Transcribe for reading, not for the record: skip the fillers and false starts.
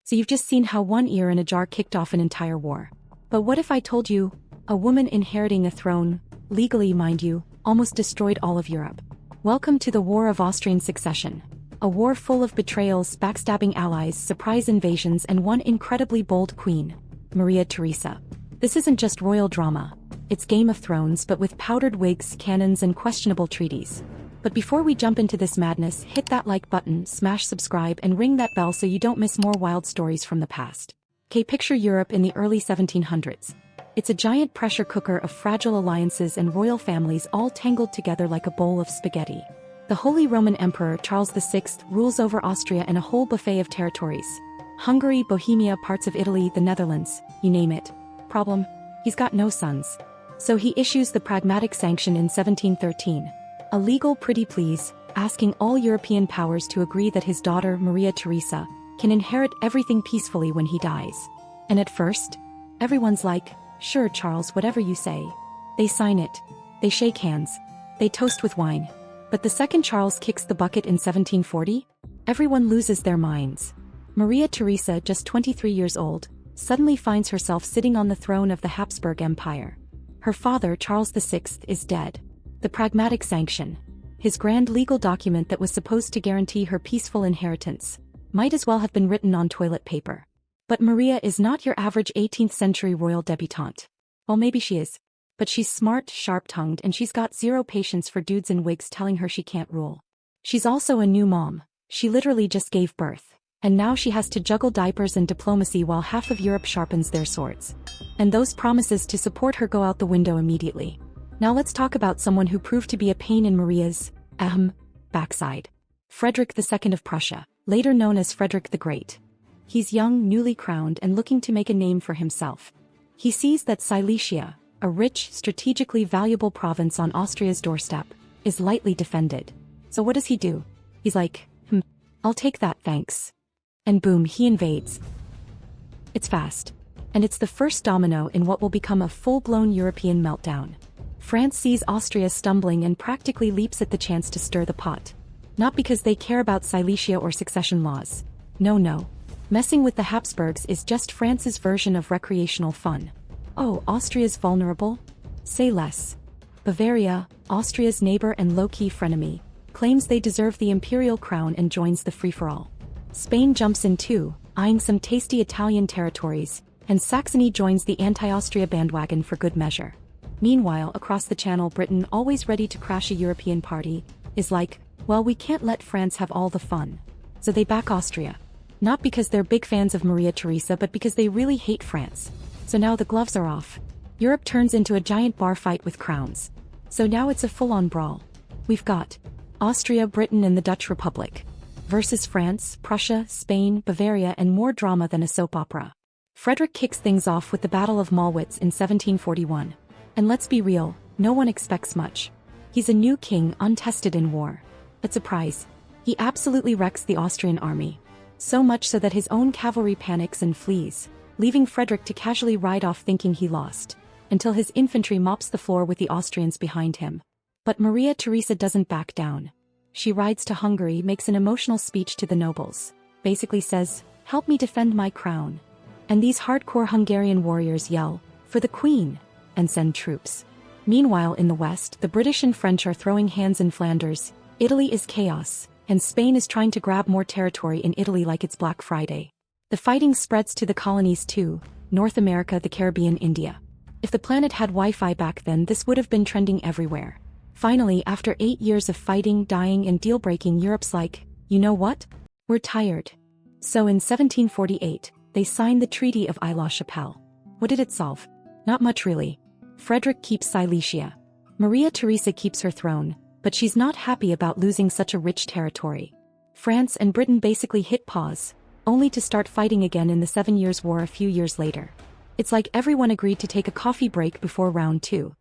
So you've just seen how one ear in a jar kicked off an entire war. But what if I told you, a woman inheriting a throne, legally mind you, almost destroyed all of Europe? Welcome to the War of Austrian Succession. A war full of betrayals, backstabbing allies, surprise invasions, and one incredibly bold queen, Maria Theresa. This isn't just royal drama. It's Game of Thrones but with powdered wigs, cannons, and questionable treaties. But before we jump into this madness, hit that like button, smash subscribe, and ring that bell so you don't miss more wild stories from the past. Okay, picture Europe in the early 1700s. It's a giant pressure cooker of fragile alliances and royal families all tangled together like a bowl of spaghetti. The Holy Roman Emperor Charles VI rules over Austria and a whole buffet of territories. Hungary, Bohemia, parts of Italy, the Netherlands, you name it. Problem? He's got no sons. So he issues the Pragmatic Sanction in 1713. A legal pretty please, asking all European powers to agree that his daughter Maria Theresa can inherit everything peacefully when he dies. And at first, everyone's like, sure Charles, whatever you say. They sign it. They shake hands. They toast with wine. But the second Charles kicks the bucket in 1740, everyone loses their minds. Maria Theresa, just 23 years old, suddenly finds herself sitting on the throne of the Habsburg Empire. Her father, Charles VI, is dead. The Pragmatic Sanction, his grand legal document that was supposed to guarantee her peaceful inheritance, might as well have been written on toilet paper. But Maria is not your average 18th century royal debutante. Well, maybe she is. But she's smart, sharp-tongued, and she's got zero patience for dudes in wigs telling her she can't rule. She's also a new mom. She literally just gave birth. And now she has to juggle diapers and diplomacy while half of Europe sharpens their swords. And those promises to support her go out the window immediately. Now let's talk about someone who proved to be a pain in Maria's, backside. Frederick II of Prussia, later known as Frederick the Great. He's young, newly crowned, and looking to make a name for himself. He sees that Silesia, a rich, strategically valuable province on Austria's doorstep, is lightly defended. So what does he do? He's like, I'll take that, thanks. And boom, he invades. It's fast. And it's the first domino in what will become a full-blown European meltdown. France sees Austria stumbling and practically leaps at the chance to stir the pot. Not because they care about Silesia or succession laws. No. Messing with the Habsburgs is just France's version of recreational fun. Oh, Austria's vulnerable? Say less. Bavaria, Austria's neighbor and low-key frenemy, claims they deserve the imperial crown and joins the free-for-all. Spain jumps in too, eyeing some tasty Italian territories, and Saxony joins the anti-Austria bandwagon for good measure. Meanwhile, across the Channel, Britain, always ready to crash a European party, is like, well, we can't let France have all the fun. So they back Austria. Not because they're big fans of Maria Theresa, but because they really hate France. So now the gloves are off. Europe turns into a giant bar fight with crowns. So now it's a full-on brawl. We've got Austria, Britain, and the Dutch Republic versus France, Prussia, Spain, Bavaria, and more drama than a soap opera. Frederick kicks things off with the Battle of Mollwitz in 1741. And let's be real, no one expects much. He's a new king, untested in war. But surprise, he absolutely wrecks the Austrian army. So much so that his own cavalry panics and flees, leaving Frederick to casually ride off thinking he lost, until his infantry mops the floor with the Austrians behind him. But Maria Theresa doesn't back down. She rides to Hungary, makes an emotional speech to the nobles, basically says, "Help me defend my crown." And these hardcore Hungarian warriors yell, "For the Queen!" and send troops. Meanwhile in the West, the British and French are throwing hands in Flanders, Italy is chaos, and Spain is trying to grab more territory in Italy like it's Black Friday. The fighting spreads to the colonies too, North America, the Caribbean, India. If the planet had Wi-Fi back then, this would have been trending everywhere. Finally, after 8 years of fighting, dying, and deal-breaking, Europe's like, you know what? We're tired. So in 1748, they signed the Treaty of Aix-la-Chapelle. What did it solve? Not much really. Frederick keeps Silesia. Maria Theresa keeps her throne, but she's not happy about losing such a rich territory. France and Britain basically hit pause, only to start fighting again in the 7 Years' War a few years later. It's like everyone agreed to take a coffee break before round 2,